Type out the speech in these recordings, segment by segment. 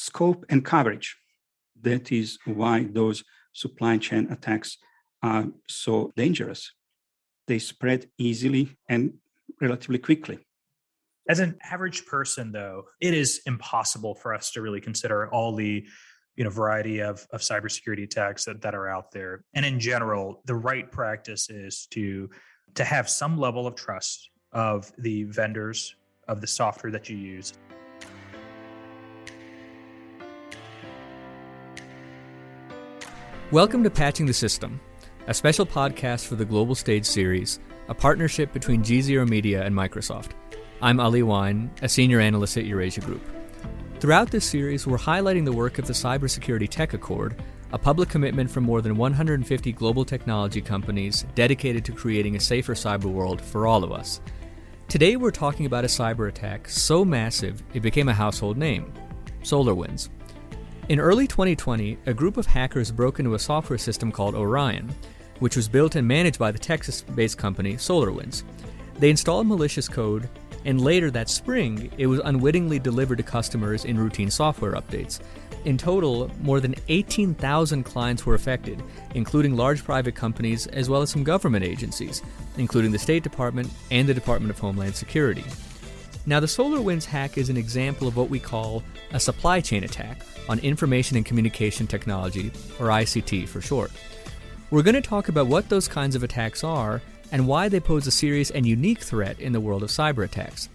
scope and coverage. That is why those supply chain attacks are so dangerous. They spread easily and relatively quickly. As an average person, though, it is impossible for us to really consider all the variety of cybersecurity attacks that are out there. And in general, the right practice is to have some level of trust of the vendors of the software that you use. Welcome to Patching the System, a special podcast for the Global Stage series, a partnership between GZERO Media and Microsoft. I'm Ali Wyne, a senior analyst at Eurasia Group. Throughout this series, we're highlighting the work of the Cybersecurity Tech Accord, a public commitment from more than 150 global technology companies dedicated to creating a safer cyber world for all of us. Today, we're talking about a cyber attack so massive it became a household name: SolarWinds. In early 2020, a group of hackers broke into a software system called Orion, which was built and managed by the Texas-based company SolarWinds. They installed malicious code, and later that spring, it was unwittingly delivered to customers in routine software updates. In total, more than 18,000 clients were affected, including large private companies as well as some government agencies, including the State Department and the Department of Homeland Security. Now, the SolarWinds hack is an example of what we call a supply chain attack on information and communication technology, or ICT for short. We're going to talk about what those kinds of attacks are and why they pose a serious and unique threat in the world of cyber attacks.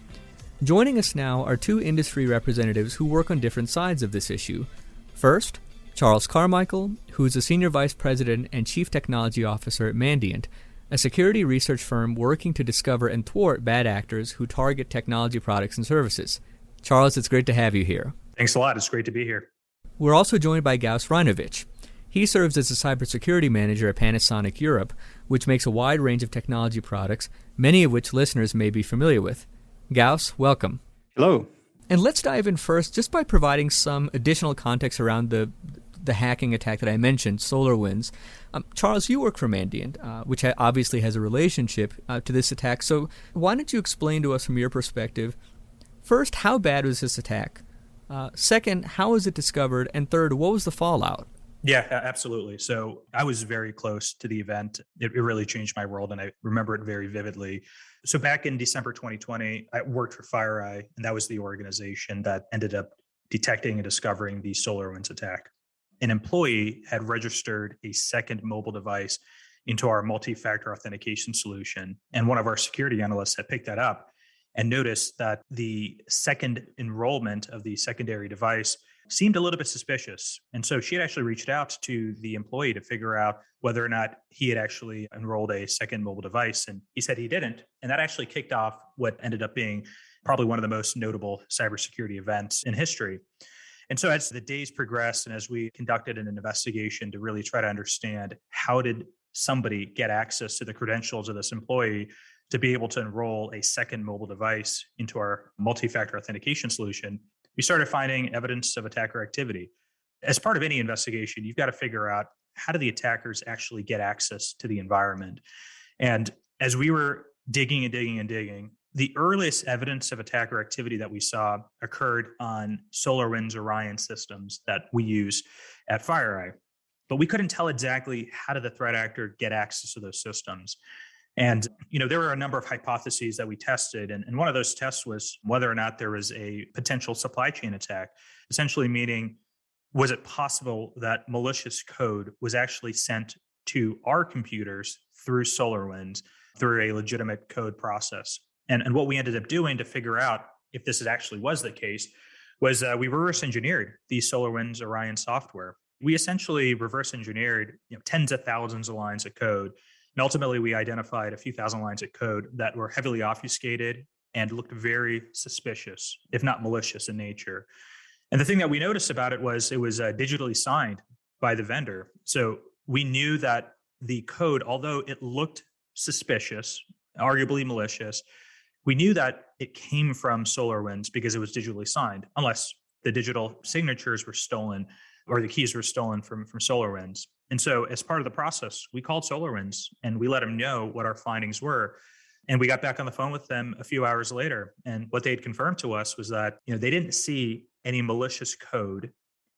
Joining us now are two industry representatives who work on different sides of this issue. First, Charles Carmakal, who is a Senior Vice President and Chief Technology Officer at Mandiant, a security research firm working to discover and thwart bad actors who target technology products and services. Charles, it's great to have you here. Thanks a lot. It's great to be here. We're also joined by Gaus Rajnovic. He serves as a cybersecurity manager at Panasonic Europe, which makes a wide range of technology products, many of which listeners may be familiar with. Gaus, welcome. Hello. And let's dive in first just by providing some additional context around the hacking attack that I mentioned, SolarWinds. Charles, you work for Mandiant, which obviously has a relationship to this attack. So why don't you explain to us from your perspective, first, how bad was this attack? Second, how was it discovered? And third, what was the fallout? Yeah, absolutely. So I was very close to the event. It really changed my world, and I remember it very vividly. So back in December 2020, I worked for FireEye, and that was the organization that ended up detecting and discovering the SolarWinds attack. An employee had registered a second mobile device into our multi-factor authentication solution, and one of our security analysts had picked that up and noticed that the second enrollment of the secondary device seemed a little bit suspicious. And so she had actually reached out to the employee to figure out whether or not he had actually enrolled a second mobile device. And he said he didn't. And that actually kicked off what ended up being probably one of the most notable cybersecurity events in history. And so as the days progressed and as we conducted an investigation to really try to understand how did somebody get access to the credentials of this employee to be able to enroll a second mobile device into our multi-factor authentication solution, we started finding evidence of attacker activity. As part of any investigation, you've got to figure out, how do the attackers actually get access to the environment? And as we were digging and digging and digging, the earliest evidence of attacker activity that we saw occurred on SolarWinds Orion systems that we use at FireEye. But we couldn't tell exactly how did the threat actor get access to those systems. And, there were a number of hypotheses that we tested. And one of those tests was whether or not there was a potential supply chain attack, essentially meaning, was it possible that malicious code was actually sent to our computers through SolarWinds through a legitimate code process? And what we ended up doing to figure out if this actually was the case was we reverse engineered the SolarWinds Orion software. We essentially reverse engineered tens of thousands of lines of code. And ultimately, we identified a few thousand lines of code that were heavily obfuscated and looked very suspicious, if not malicious in nature. And the thing that we noticed about it was digitally signed by the vendor. So we knew that the code, although it looked suspicious, arguably malicious, we knew that it came from SolarWinds because it was digitally signed, unless the digital signatures were stolen or the keys were stolen from SolarWinds. And so as part of the process, we called SolarWinds and we let them know what our findings were. And we got back on the phone with them a few hours later. And what they had confirmed to us was that, they didn't see any malicious code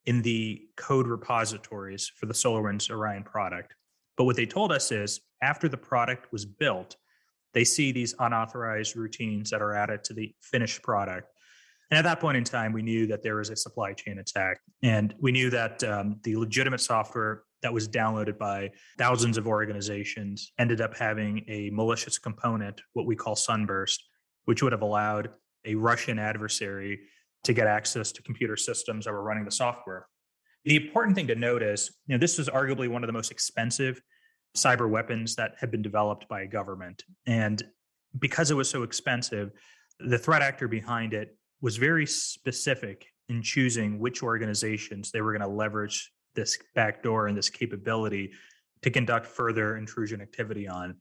in the code repositories for the SolarWinds Orion product. But what they told us is after the product was built, they see these unauthorized routines that are added to the finished product. And at that point in time, we knew that there was a supply chain attack. And we knew that the legitimate software that was downloaded by thousands of organizations ended up having a malicious component, what we call Sunburst, which would have allowed a Russian adversary to get access to computer systems that were running the software. The important thing to note is, this was arguably one of the most expensive cyber weapons that had been developed by a government. And because it was so expensive, the threat actor behind it was very specific in choosing which organizations they were going to leverage this backdoor and this capability to conduct further intrusion activity on.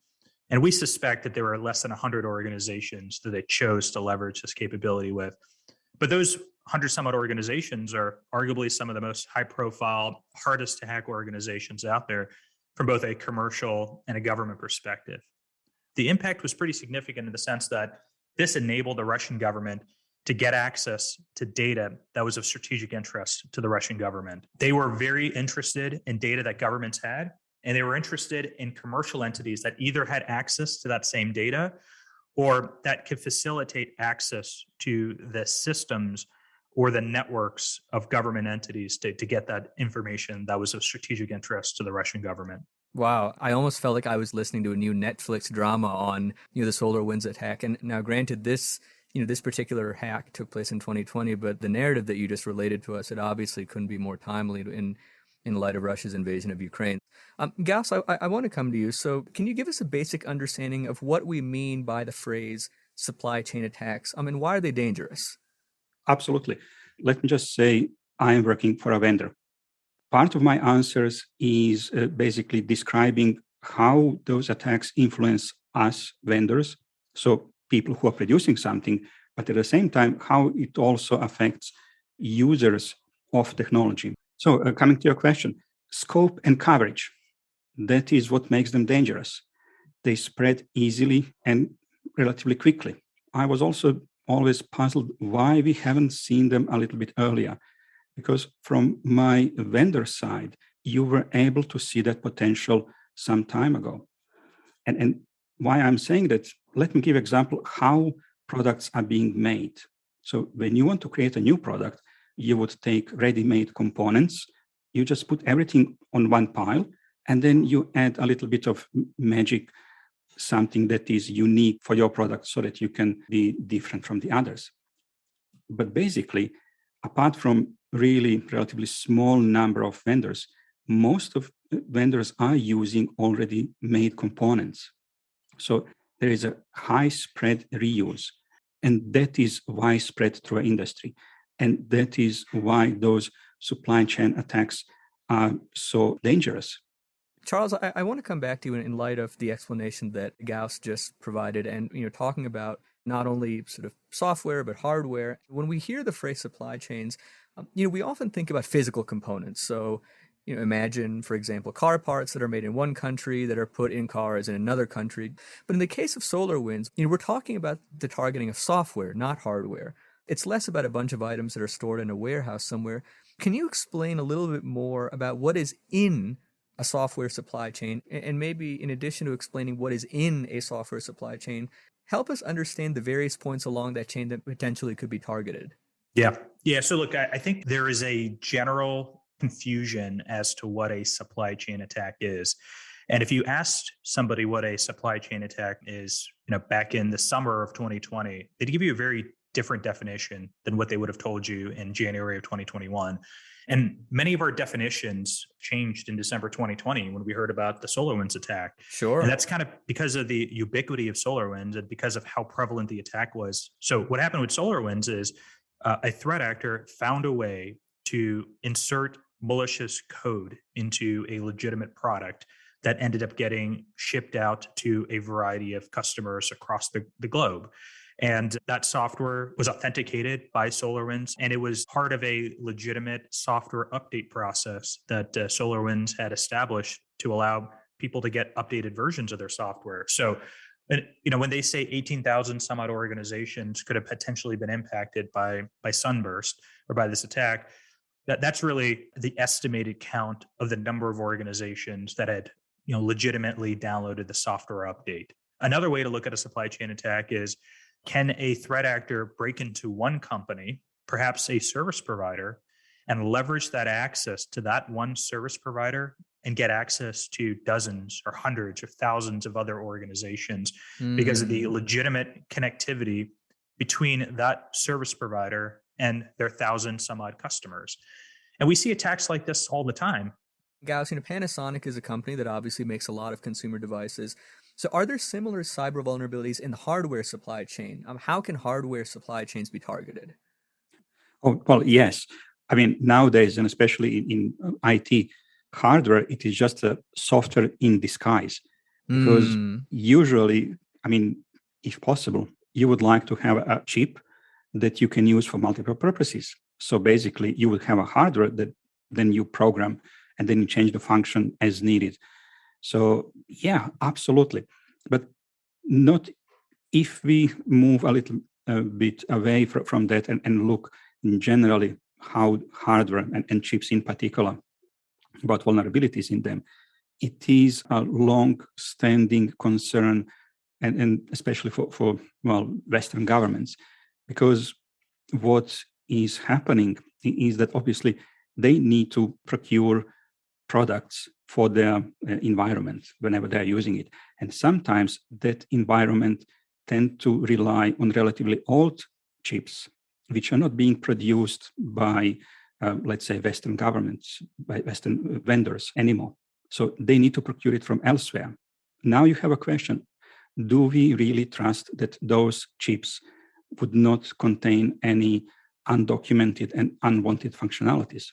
And we suspect that there were less than 100 organizations that they chose to leverage this capability with. But those 100 some odd organizations are arguably some of the most high profile, hardest to hack organizations out there from both a commercial and a government perspective. The impact was pretty significant in the sense that this enabled the Russian government to get access to data that was of strategic interest to the Russian government. They were very interested in data that governments had, and they were interested in commercial entities that either had access to that same data or that could facilitate access to the systems or the networks of government entities to get that information that was of strategic interest to the Russian government. Wow, I almost felt like I was listening to a new Netflix drama on the SolarWinds attack. And now, granted, this particular hack took place in 2020, but the narrative that you just related to us, it obviously couldn't be more timely in light of Russia's invasion of Ukraine. Gaus, I want to come to you. So can you give us a basic understanding of what we mean by the phrase supply chain attacks? Why are they dangerous? Absolutely. Let me just say, I am working for a vendor. Part of my answers is basically describing how those attacks influence us vendors, so people who are producing something, but at the same time, how it also affects users of technology. So coming to your question, scope and coverage, that is what makes them dangerous. They spread easily and relatively quickly. I was also always puzzled why we haven't seen them a little bit earlier, because from my vendor side, you were able to see that potential some time ago. And why I'm saying that, let me give an example how products are being made. So when you want to create a new product, you would take ready-made components, you just put everything on one pile, and then you add a little bit of magic, something that is unique for your product so that you can be different from the others. But basically, apart from really relatively small number of vendors, most of vendors are using already made components. So there is a high spread reuse, and that is widespread through our industry. And that is why those supply chain attacks are so dangerous. Charles, I want to come back to you in light of the explanation that Gaus just provided, and talking about not only sort of software but hardware. When we hear the phrase supply chains, we often think about physical components. So, imagine, for example, car parts that are made in one country that are put in cars in another country. But in the case of SolarWinds, we're talking about the targeting of software, not hardware. It's less about a bunch of items that are stored in a warehouse somewhere. Can you explain a little bit more about what is in a software supply chain? And maybe in addition to explaining what is in a software supply chain, help us understand the various points along that chain that potentially could be targeted. Yeah. So look, I think there is a general confusion as to what a supply chain attack is. And if you asked somebody what a supply chain attack is, back in the summer of 2020, they'd give you a very different definition than what they would have told you in January of 2021. And many of our definitions changed in December 2020 when we heard about the SolarWinds attack. Sure. And that's kind of because of the ubiquity of SolarWinds and because of how prevalent the attack was. So what happened with SolarWinds is a threat actor found a way to insert malicious code into a legitimate product that ended up getting shipped out to a variety of customers across the globe. And that software was authenticated by SolarWinds, and it was part of a legitimate software update process that SolarWinds had established to allow people to get updated versions of their software. So, when they say 18,000 some odd organizations could have potentially been impacted by Sunburst, or by this attack, that's really the estimated count of the number of organizations that had legitimately downloaded the software update. Another way to look at a supply chain attack is, can a threat actor break into one company, perhaps a service provider, and leverage that access to that one service provider and get access to dozens or hundreds or thousands of other organizations because of the legitimate connectivity between that service provider and their 1,000 some odd customers. And we see attacks like this all the time. Gaus, Panasonic is a company that obviously makes a lot of consumer devices. So are there similar cyber vulnerabilities in the hardware supply chain? How can hardware supply chains be targeted? Oh, well, yes. I mean, nowadays, and especially in IT, hardware, it is just a software in disguise. Because usually, I mean, if possible, you would like to have a chip that you can use for multiple purposes. So basically, you would have a hardware that then you program and then you change the function as needed. So yeah, absolutely. But not if we move a little bit away from that and look in generally how hardware and chips in particular, about vulnerabilities in them. It is a long-standing concern, and especially for Western governments, because what is happening is that obviously they need to procure products for their environment whenever they're using it. And sometimes that environment tend to rely on relatively old chips, which are not being produced by, let's say, Western governments, by Western vendors anymore. So they need to procure it from elsewhere. Now you have a question. Do we really trust that those chips would not contain any undocumented and unwanted functionalities?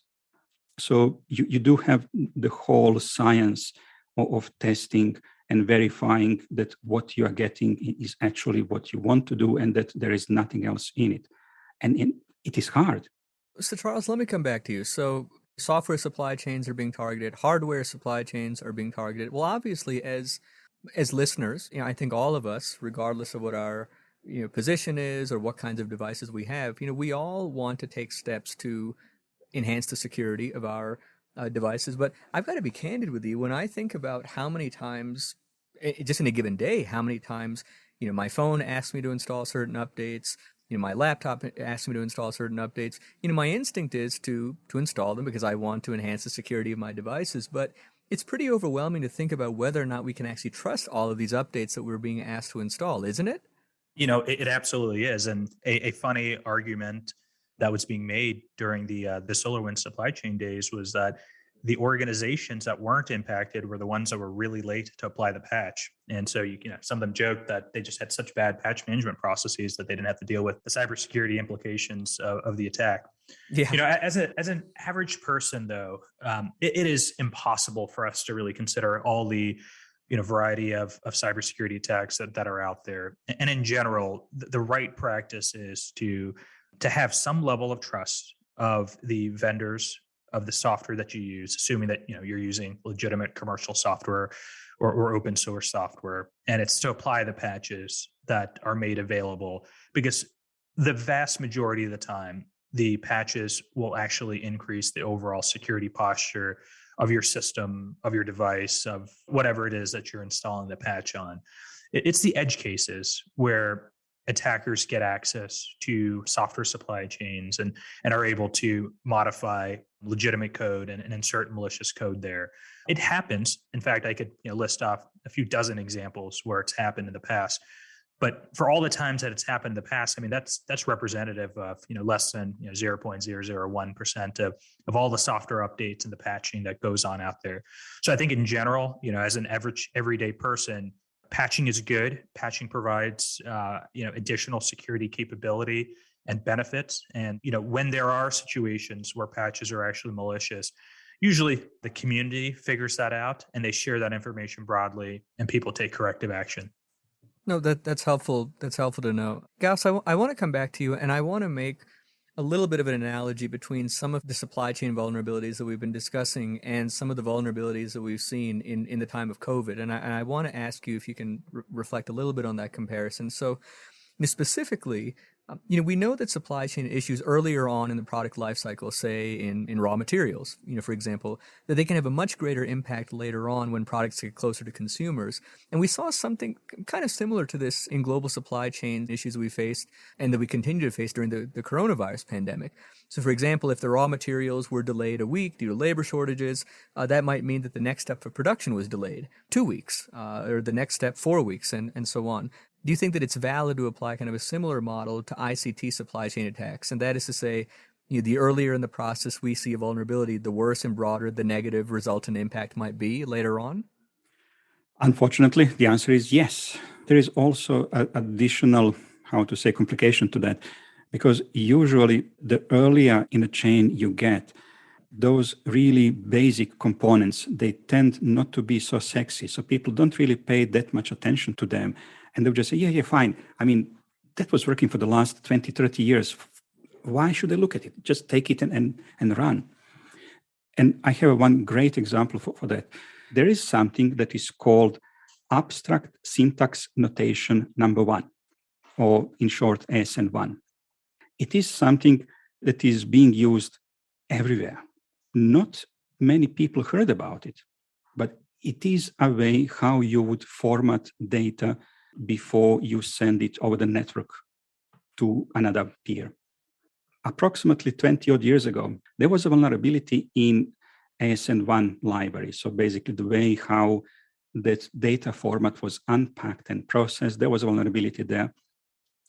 So you do have the whole science of testing and verifying that what you are getting is actually what you want to do and that there is nothing else in it. And it is hard. So Charles, let me come back to you. So software supply chains are being targeted. Hardware supply chains are being targeted. Well, obviously, as listeners, I think all of us, regardless of what our position is or what kinds of devices we have, we all want to take steps to enhance the security of our devices. But I've got to be candid with you. When I think about how many times, just in a given day, how many times, my phone asks me to install certain updates, my laptop asks me to install certain updates, my instinct is to install them because I want to enhance the security of my devices. But it's pretty overwhelming to think about whether or not we can actually trust all of these updates that we're being asked to install, isn't it? It absolutely is. And a funny argument that was being made during the SolarWinds supply chain days was that the organizations that weren't impacted were the ones that were really late to apply the patch. And so, some of them joked that they just had such bad patch management processes that they didn't have to deal with the cybersecurity implications of the attack. Yeah. As an average person, though, it is impossible for us to really consider all the variety of cybersecurity attacks that are out there. And in general, the right practice is to have some level of trust of the vendors of the software that you use, assuming that you're using legitimate commercial software or open source software, and it's to apply the patches that are made available, because the vast majority of the time the patches will actually increase the overall security posture of your system, of your device, of whatever it is that you're installing the patch on. It's the edge cases where attackers get access to software supply chains and are able to modify legitimate code and insert malicious code there. It happens. In fact, I could list off a few dozen examples where it's happened in the past. But for all the times that it's happened in the past, I mean, that's representative of less than 0.001% of all the software updates and the patching that goes on out there. So I think in general, as an average everyday person, patching is good. Patching provides additional security capability and benefits. And when there are situations where patches are actually malicious, usually the community figures that out and they share that information broadly, and people take corrective action. No, that's helpful. That's helpful to know. Gaus, I want to come back to you, and I want to make a little bit of an analogy between some of the supply chain vulnerabilities that we've been discussing and some of the vulnerabilities that we've seen in the time of COVID. And I want to ask you if you can reflect a little bit on that comparison. So specifically, We know that supply chain issues earlier on in the product lifecycle, say in raw materials, for example, that they can have a much greater impact later on when products get closer to consumers. And we saw something kind of similar to this in global supply chain issues we faced and that we continue to face during the coronavirus pandemic. So, for example, if the raw materials were delayed a week due to labor shortages, that might mean that the next step of production was delayed 2 weeks, or the next step 4 weeks, and so on. Do you think that it's valid to apply kind of a similar model to ICT supply chain attacks? And that is to say, the earlier in the process we see a vulnerability, the worse and broader the negative resultant impact might be later on? Unfortunately, the answer is yes. There is also an additional, complication to that, because usually the earlier in the chain you get, those really basic components, they tend not to be so sexy. So people don't really pay that much attention to them. And they'll just say, yeah, fine. I mean, that was working for the last 20, 30 years. Why should I look at it? Just take it and run. And I have one great example for that. There is something that is called Abstract Syntax Notation Number 1, or in short, ASN1. It is something that is being used everywhere. Not many people heard about it, but it is a way how you would format data before you send it over the network to another peer. Approximately 20 odd years ago, there was a vulnerability in ASN1 library. So basically the way how that data format was unpacked and processed, there was a vulnerability there.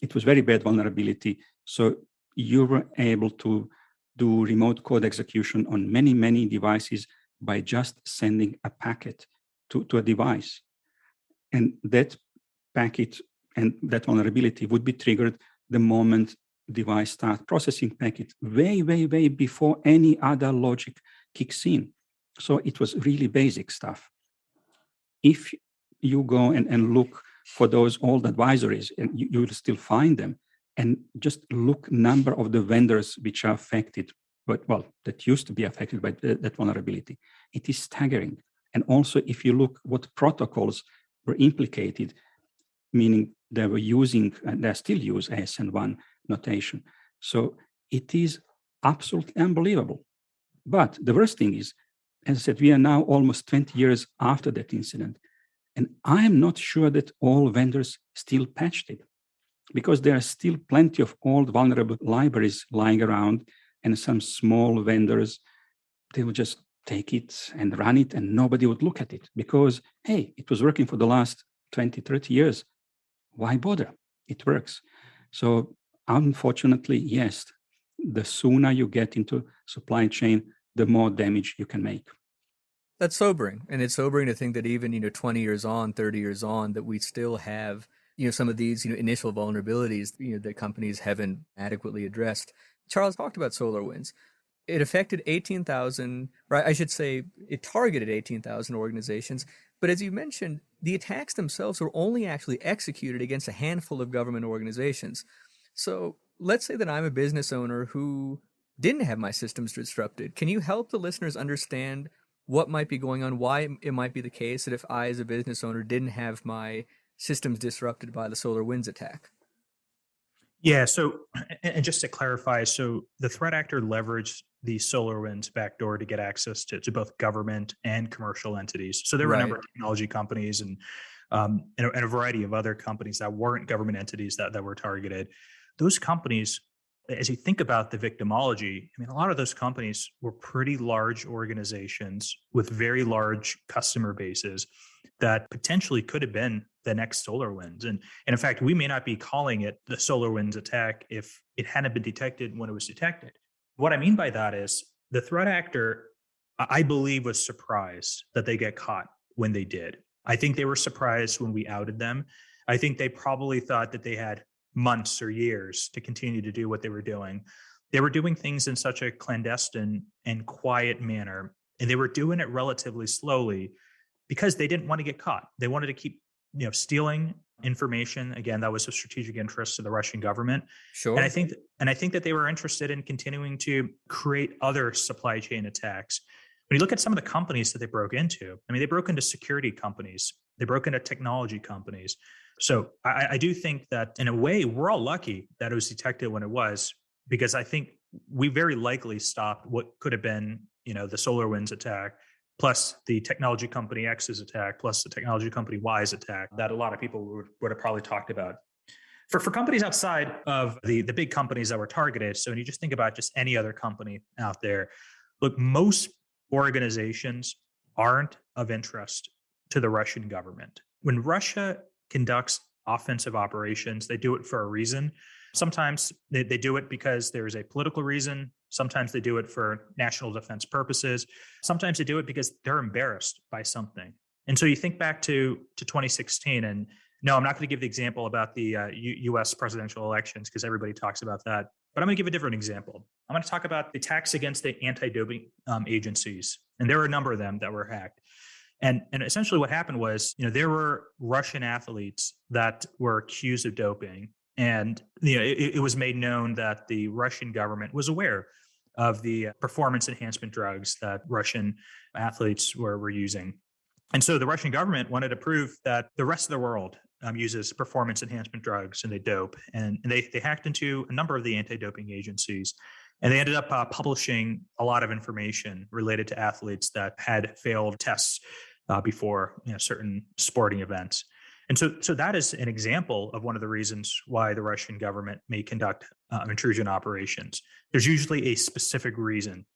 It was very bad vulnerability. So you were able to do remote code execution on many, many devices by just sending a packet to a device. And that packet and that vulnerability would be triggered the moment device starts processing packet way, way, way before any other logic kicks in. So it was really basic stuff. If you go and look for those old advisories, and you will still find them, and just look number of the vendors which are affected, that used to be affected by that vulnerability. It is staggering. And also, if you look what protocols were implicated, meaning they were using, and they still use ASN1 notation. So it is absolutely unbelievable. But the worst thing is, as I said, we are now almost 20 years after that incident. And I'm not sure that all vendors still patched it, because there are still plenty of old vulnerable libraries lying around, and some small vendors, they will just take it and run it, and nobody would look at it because, hey, it was working for the last 20, 30 years. Why bother? It works. So unfortunately, yes, the sooner you get into supply chain, the more damage you can make. That's sobering. And it's sobering to think that even, 20 years on, 30 years on, that we still have, some of these, initial vulnerabilities, that companies haven't adequately addressed. Charles talked about SolarWinds. It affected 18,000, right? I should say it targeted 18,000 organizations. But as you mentioned, the attacks themselves were only actually executed against a handful of government organizations. So let's say that I'm a business owner who didn't have my systems disrupted. Can you help the listeners understand what might be going on, why it might be the case that if I as a business owner didn't have my systems disrupted by the SolarWinds attack? Yeah, so, and just to clarify, so the threat actor leveraged the SolarWinds backdoor to get access to both government and commercial entities. So there were a number of technology companies and a variety of other companies that weren't government entities that were targeted. Those companies, as you think about the victimology, a lot of those companies were pretty large organizations with very large customer bases that potentially could have been the next SolarWinds. And in fact, we may not be calling it the SolarWinds attack if it hadn't been detected when it was detected. What I mean by that is the threat actor, I believe, was surprised that they get caught when they did. I think they were surprised when we outed them. I think they probably thought that they had months or years to continue to do what they were doing. They were doing things in such a clandestine and quiet manner, and they were doing it relatively slowly because they didn't want to get caught. They wanted to keep, stealing information. Again, that was a strategic interest to the Russian government. Sure. And I think that they were interested in continuing to create other supply chain attacks. When you look at some of the companies that they broke into, they broke into security companies, they broke into technology companies, So I do think that in a way, we're all lucky that it was detected when it was, because I think we very likely stopped what could have been, the SolarWinds attack, plus the technology company X's attack, plus the technology company Y's attack that a lot of people would have probably talked about. For companies outside of the big companies that were targeted, so when you just think about just any other company out there, look, most organizations aren't of interest to the Russian government. When Russia conducts offensive operations, they do it for a reason. Sometimes they do it because there's a political reason. Sometimes they do it for national defense purposes. Sometimes they do it because they're embarrassed by something. And so you think back to 2016, and no, I'm not going to give the example about the U.S. presidential elections because everybody talks about that. But I'm going to give a different example. I'm going to talk about the attacks against the anti-doping agencies. And there were a number of them that were hacked. And essentially what happened was, there were Russian athletes that were accused of doping. And it was made known that the Russian government was aware of the performance enhancement drugs that Russian athletes were using. And so the Russian government wanted to prove that the rest of the world uses performance enhancement drugs and they dope. And they hacked into a number of the anti-doping agencies. And they ended up publishing a lot of information related to athletes that had failed tests before certain sporting events. And so that is an example of one of the reasons why the Russian government may conduct intrusion operations. There's usually a specific reason.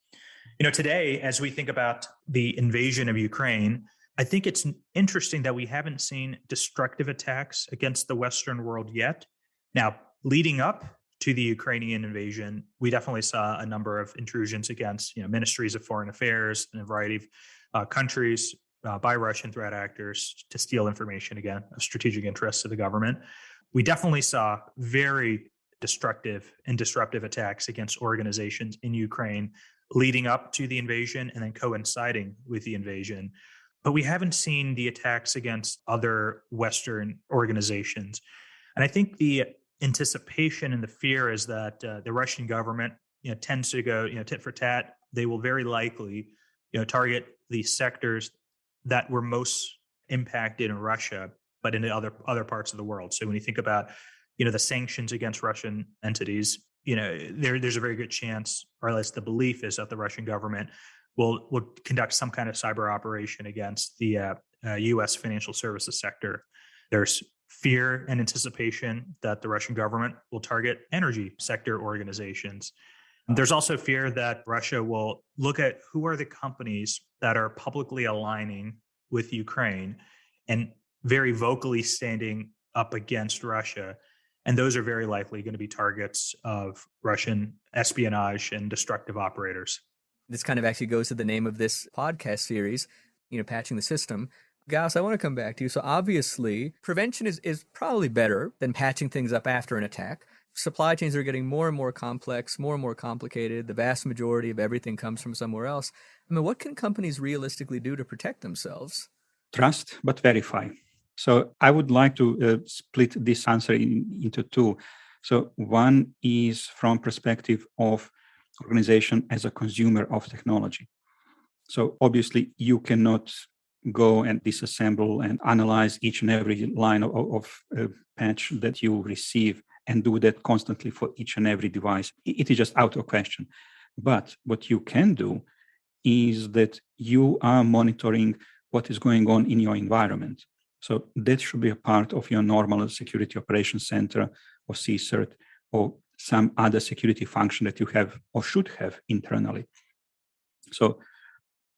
Today, as we think about the invasion of Ukraine, I think it's interesting that we haven't seen destructive attacks against the Western world yet. Now, leading up to the Ukrainian invasion, we definitely saw a number of intrusions against ministries of foreign affairs in a variety of countries by Russian threat actors to steal information, again, of strategic interest to the government. We definitely saw very destructive and disruptive attacks against organizations in Ukraine leading up to the invasion and then coinciding with the invasion. But we haven't seen the attacks against other Western organizations. And I think the anticipation and the fear is that the Russian government tends to go tit for tat. They will very likely target the sectors that were most impacted in Russia, but in the other parts of the world. So when you think about the sanctions against Russian entities, there's a very good chance, or at least the belief is, that the Russian government will conduct some kind of cyber operation against the U.S. financial services sector. There's fear and anticipation that the Russian government will target energy sector organizations. There's also fear that Russia will look at who are the companies that are publicly aligning with Ukraine and very vocally standing up against Russia. And those are very likely going to be targets of Russian espionage and destructive operators. This kind of actually goes to the name of this podcast series, patching the system. Gaus, I want to come back to you. So obviously, prevention is probably better than patching things up after an attack. Supply chains are getting more and more complex, more and more complicated. The vast majority of everything comes from somewhere else. I mean, what can companies realistically do to protect themselves? Trust, but verify. So I would like to split this answer into two. So one is from perspective of organization as a consumer of technology. So obviously you cannot go and disassemble and analyze each and every line of patch that you receive and do that constantly for each and every device. It is just out of question. But what you can do is that you are monitoring what is going on in your environment. So that should be a part of your normal security operations center or CSIRT or some other security function that you have or should have internally. So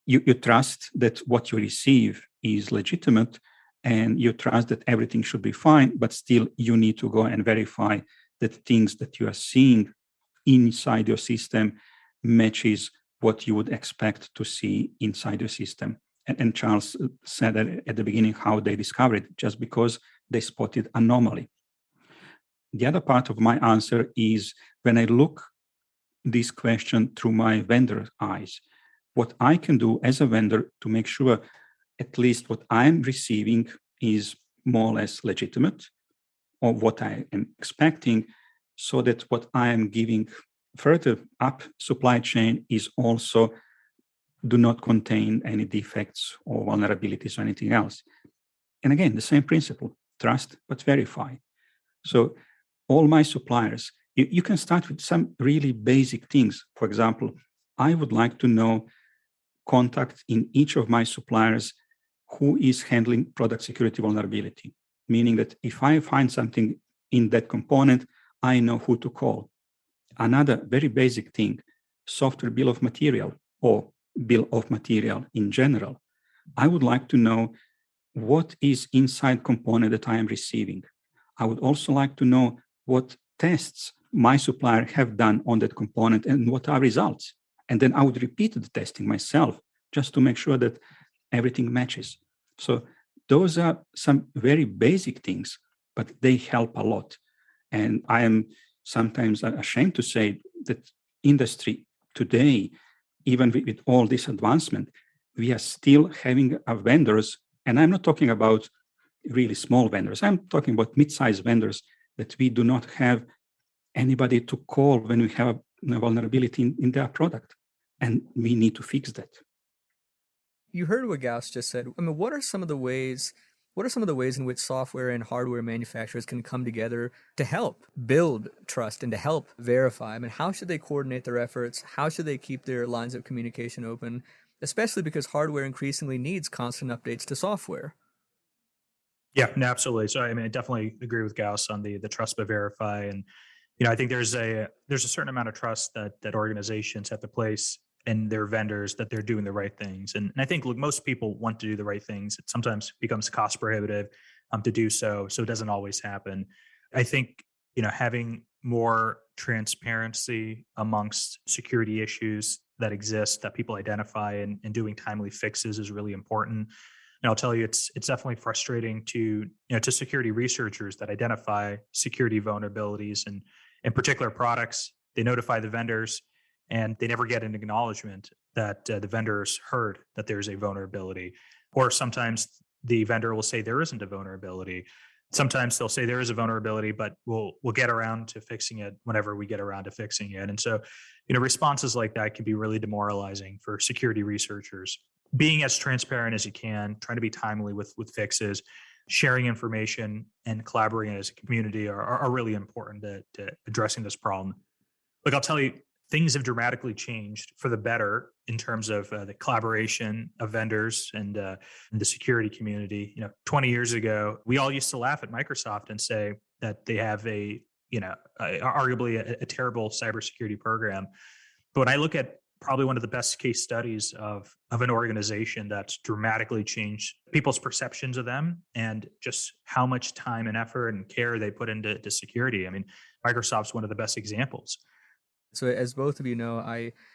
you trust that what you receive is legitimate and you trust that everything should be fine, but still you need to go and verify that things that you are seeing inside your system matches what you would expect to see inside your system. And Charles said at the beginning how they discovered it, just because they spotted anomaly. The other part of my answer is when I look this question through my vendor eyes, what I can do as a vendor to make sure at least what I'm receiving is more or less legitimate or what I am expecting, so that what I am giving further up supply chain is also do not contain any defects or vulnerabilities or anything else. And again, the same principle. trust, but verify. So all my suppliers, you can start with some really basic things. For example, I would like to know contact in each of my suppliers who is handling product security vulnerability, meaning that if I find something in that component, I know who to call. Another very basic thing, software bill of material or bill of material in general. I would like to know what is inside component that I am receiving. I would also like to know what tests my supplier have done on that component and what are results. And then I would repeat the testing myself just to make sure that everything matches. So those are some very basic things, but they help a lot. And I am sometimes ashamed to say that industry today, even with all this advancement, we are still having vendors, and I'm not talking about really small vendors. I'm talking about mid-sized vendors that we do not have anybody to call when we have a vulnerability in their product. And we need to fix that. You heard what Gaus just said. I mean, what are some of the ways in which software and hardware manufacturers can come together to help build trust and to help verify? I mean, how should they coordinate their efforts? How should they keep their lines of communication open? Especially because hardware increasingly needs constant updates to software. Yeah, no, absolutely. So I mean, I definitely agree with Gaus on the trust but verify. And I think there's a certain amount of trust that organizations have to place in their vendors that they're doing the right things. And I think, look, most people want to do the right things. It sometimes becomes cost prohibitive to do so. So it doesn't always happen. I think, having more transparency amongst security issues that exist, that people identify, and doing timely fixes is really important. And I'll tell you, it's definitely frustrating to security researchers that identify security vulnerabilities and in particular products. They notify the vendors, and they never get an acknowledgement that the vendors heard that there's a vulnerability. Or sometimes the vendor will say there isn't a vulnerability. Sometimes they'll say there is a vulnerability, but we'll get around to fixing it whenever we get around to fixing it. And so, responses like that can be really demoralizing for security researchers. Being as transparent as you can, trying to be timely with fixes, sharing information, and collaborating as a community are really important to addressing this problem. Look, I'll tell you, things have dramatically changed for the better in terms of the collaboration of vendors and the security community. 20 years ago, we all used to laugh at Microsoft and say that they have arguably a terrible cybersecurity program. But when I look at probably one of the best case studies of an organization that's dramatically changed people's perceptions of them and just how much time and effort and care they put into security. I mean, Microsoft's one of the best examples. So as both of you know,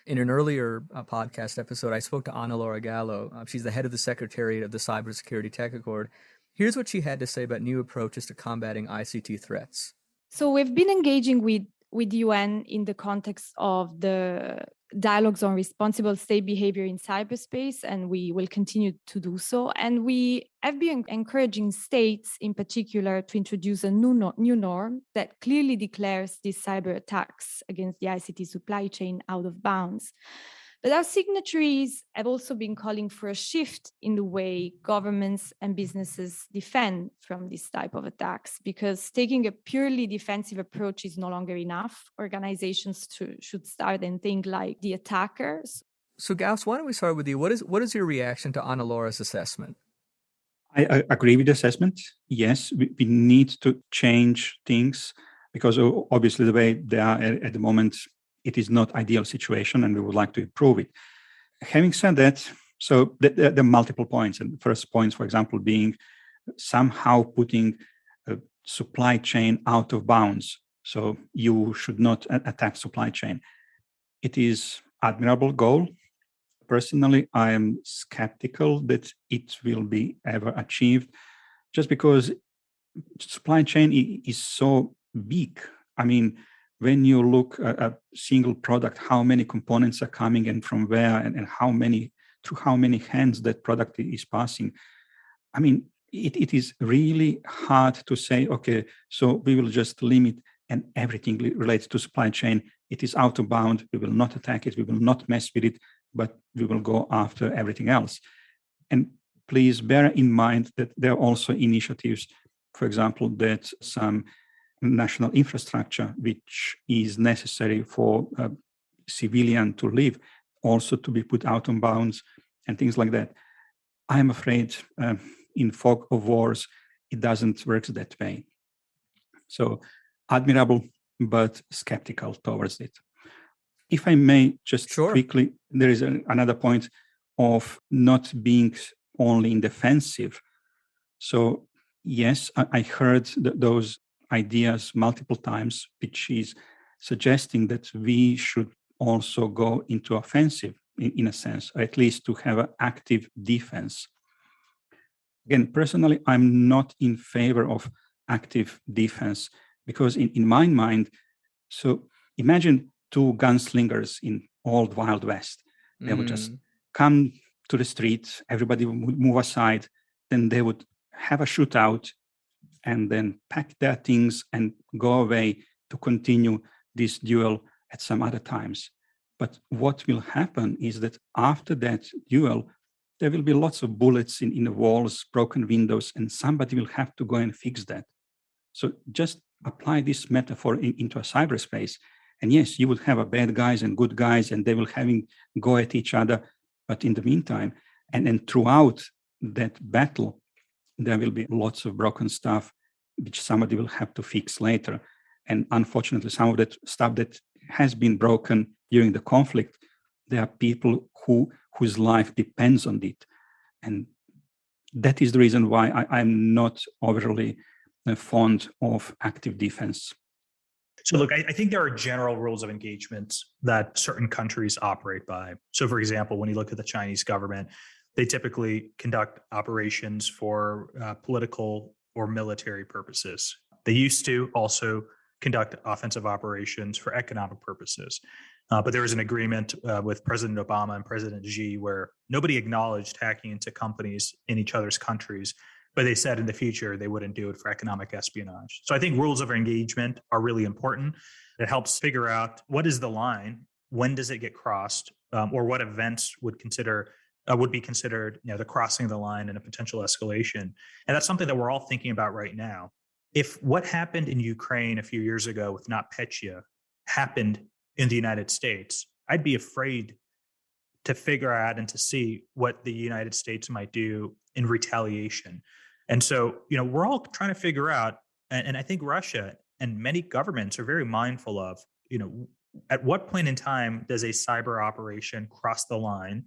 in an earlier podcast episode, I spoke to Ana Laura Gallo. She's the head of the Secretariat of the Cybersecurity Tech Accord. Here's what she had to say about new approaches to combating ICT threats. So we've been engaging with UN in the context of the dialogues on responsible state behavior in cyberspace, and we will continue to do so. And we have been encouraging states in particular to introduce a new norm that clearly declares these cyber attacks against the ICT supply chain out of bounds. But our signatories have also been calling for a shift in the way governments and businesses defend from this type of attacks, because taking a purely defensive approach is no longer enough. Organizations should start and think like the attackers. So Gaus, why don't we start with you? What is your reaction to Ana Laura's assessment? I agree with the assessment. Yes, we need to change things because obviously the way they are at the moment, it is not ideal situation and we would like to improve it. Having said that, so there are multiple points. And the first point, for example, being somehow putting a supply chain out of bounds. So you should not attack supply chain. It is admirable goal. Personally, I am skeptical that it will be ever achieved just because supply chain is so big. I mean, when you look at a single product, how many components are coming and from where and through how many hands that product is passing. I mean, it is really hard to say, okay, so we will just limit and everything relates to supply chain. It is out of bound. We will not attack it. We will not mess with it, but we will go after everything else. And please bear in mind that there are also initiatives for example, that some national infrastructure which is necessary for a civilian to live also to be put out on bounds and things like that. I'm afraid in fog of wars, it doesn't work that way. So admirable, but skeptical towards it. If I may just quickly, there is another point of not being only in defensive. So yes, I heard those ideas multiple times, which is suggesting that we should also go into offensive in a sense, or at least to have an active defense. Again, personally, I'm not in favor of active defense because in my mind, so imagine two gunslingers in old Wild West. They would just come to the street, everybody would move aside, then they would have a shootout and then pack their things and go away to continue this duel at some other times. But what will happen is that after that duel, there will be lots of bullets in the walls, broken windows, and somebody will have to go and fix that. So just apply this metaphor into a cyberspace. And yes, you would have a bad guys and good guys, and they will go at each other. But in the meantime, and throughout that battle, there will be lots of broken stuff, which somebody will have to fix later. And unfortunately, some of that stuff that has been broken during the conflict, there are people whose life depends on it. And that is the reason why I'm not overly fond of active defense. So look, I think there are general rules of engagement that certain countries operate by. So for example, when you look at the Chinese government, they typically conduct operations for political or military purposes. They used to also conduct offensive operations for economic purposes. But there was an agreement with President Obama and President Xi where nobody acknowledged hacking into companies in each other's countries, but they said in the future they wouldn't do it for economic espionage. So I think rules of engagement are really important. It helps figure out what is the line, when does it get crossed, or what events would be considered, the crossing of the line and a potential escalation. And that's something that we're all thinking about right now. If what happened in Ukraine a few years ago with NotPetya happened in the United States, I'd be afraid to figure out and to see what the United States might do in retaliation. And so, we're all trying to figure out, and I think Russia and many governments are very mindful of, at what point in time does a cyber operation cross the line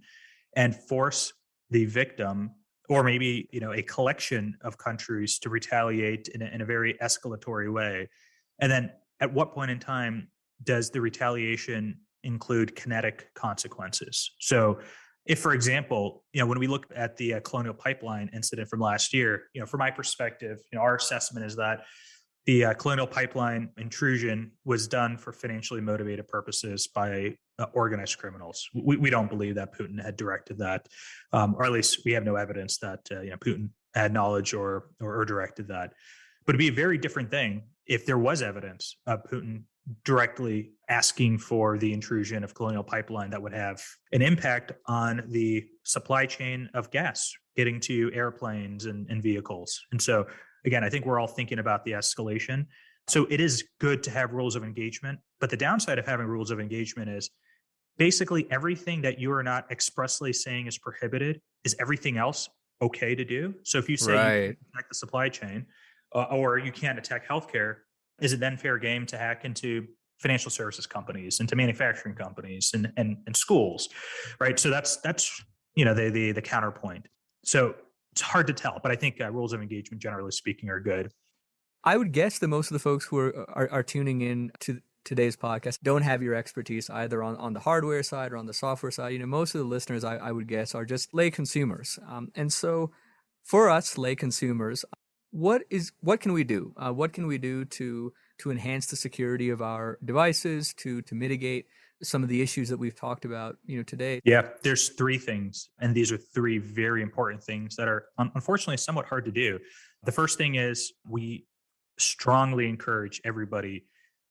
and force the victim, or maybe a collection of countries, to retaliate in a very escalatory way? And then at what point in time does the retaliation include kinetic consequences? So if, for example, when we look at the Colonial Pipeline incident from last year, from my perspective, our assessment is that the Colonial Pipeline intrusion was done for financially motivated purposes by organized criminals. We don't believe that Putin had directed that, or at least we have no evidence that Putin had knowledge or directed that. But it'd be a very different thing if there was evidence of Putin directly asking for the intrusion of Colonial Pipeline that would have an impact on the supply chain of gas getting to airplanes and vehicles. And so, again, I think we're all thinking about the escalation. So it is good to have rules of engagement, but the downside of having rules of engagement is basically everything that you are not expressly saying is prohibited is everything else okay to do. So if you say you can't attack the supply chain or you can't attack healthcare, is it then fair game to hack into financial services companies, into manufacturing companies and schools, right? So that's the counterpoint. So it's hard to tell, but I think rules of engagement, generally speaking, are good. I would guess that most of the folks who are tuning in to today's podcast don't have your expertise either on the hardware side or on the software side. Most of the listeners, I would guess, are just lay consumers. And so for us lay consumers, what can we do? What can we do to enhance the security of our devices, to mitigate some of the issues that we've talked about, today? Yeah, there's three things, and these are three very important things that are unfortunately somewhat hard to do. The first thing is we strongly encourage everybody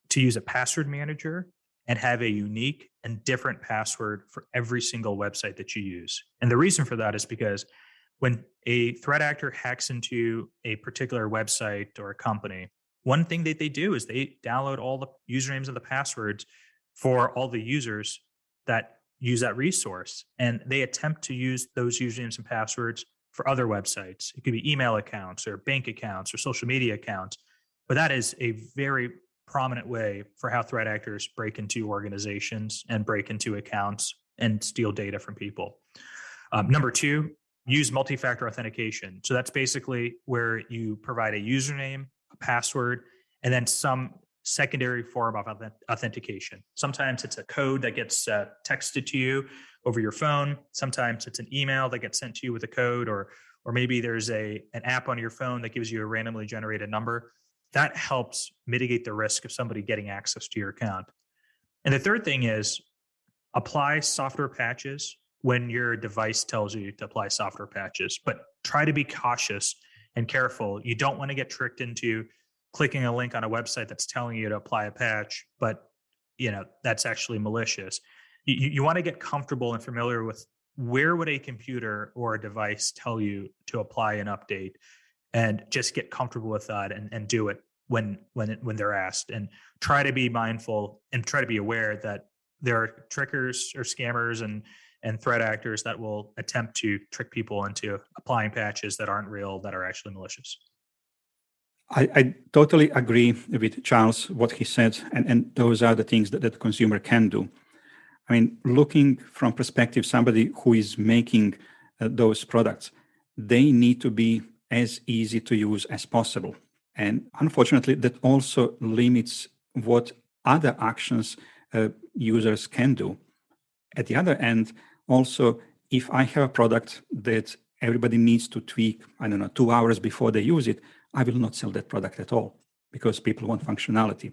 to use a password manager and have a unique and different password for every single website that you use. And the reason for that is because when a threat actor hacks into a particular website or a company, one thing that they do is they download all the usernames and the passwords for all the users that use that resource. And they attempt to use those usernames and passwords for other websites. It could be email accounts or bank accounts or social media accounts. But that is a very prominent way for how threat actors break into organizations and break into accounts and steal data from people. Number two, use multi-factor authentication. So that's basically where you provide a username, a password, and then some secondary form of authentication. Sometimes it's a code that gets texted to you over your phone. Sometimes it's an email that gets sent to you with a code, or maybe there's an app on your phone that gives you a randomly generated number. That helps mitigate the risk of somebody getting access to your account. And the third thing is apply software patches when your device tells you to apply software patches, but try to be cautious and careful. You don't want to get tricked into clicking a link on a website that's telling you to apply a patch, but that's actually malicious. You want to get comfortable and familiar with where would a computer or a device tell you to apply an update, and just get comfortable with that and do it when they're asked, and try to be mindful and try to be aware that there are trickers or scammers and threat actors that will attempt to trick people into applying patches that aren't real, that are actually malicious. I totally agree with Charles, what he said, and those are the things that the consumer can do. I mean, looking from perspective, somebody who is making those products, they need to be as easy to use as possible. And unfortunately, that also limits what other actions users can do. At the other end, also, if I have a product that everybody needs to tweak, 2 hours before they use it, I will not sell that product at all, because people want functionality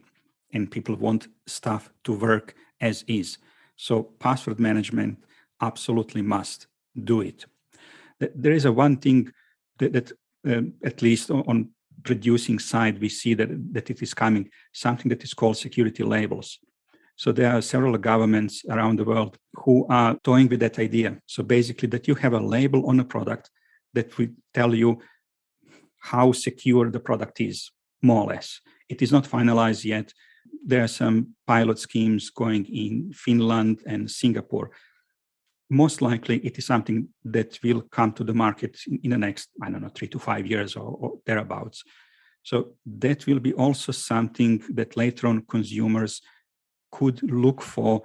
and people want stuff to work as is. So password management absolutely must do it. There is one thing that at least on reducing side, we see that it is coming, something that is called security labels. So there are several governments around the world who are toying with that idea. So basically that you have a label on a product that will tell you how secure the product is, more or less. It is not finalized yet. There are some pilot schemes going in Finland and Singapore. Most likely it is something that will come to the market in the next, 3 to 5 years or thereabouts. So that will be also something that later on consumers could look for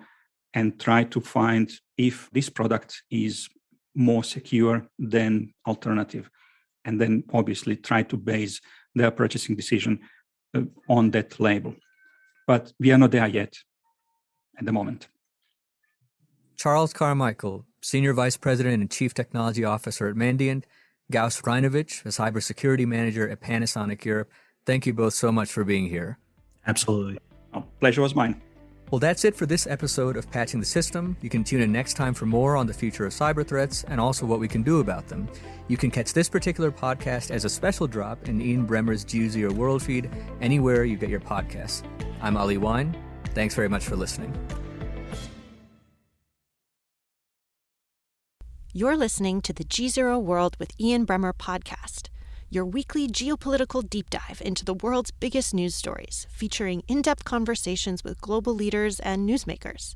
and try to find if this product is more secure than alternative. And then obviously try to base their purchasing decision on that label. But we are not there yet at the moment. Charles Carmakal, Senior Vice President and Chief Technology Officer at Mandiant, Gaus Rajnovic, a Cybersecurity Manager at Panasonic Europe. Thank you both so much for being here. Absolutely. Pleasure was mine. Well, that's it for this episode of Patching the System. You can tune in next time for more on the future of cyber threats and also what we can do about them. You can catch this particular podcast as a special drop in Ian Bremmer's GZERO World feed anywhere you get your podcasts. I'm Ali Wyne. Thanks very much for listening. You're listening to the GZERO World with Ian Bremmer podcast, your weekly geopolitical deep dive into the world's biggest news stories, featuring in-depth conversations with global leaders and newsmakers.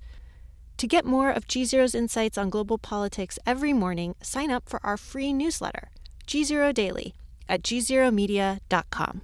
To get more of GZERO's insights on global politics every morning, sign up for our free newsletter, GZERO Daily, at gzeromedia.com.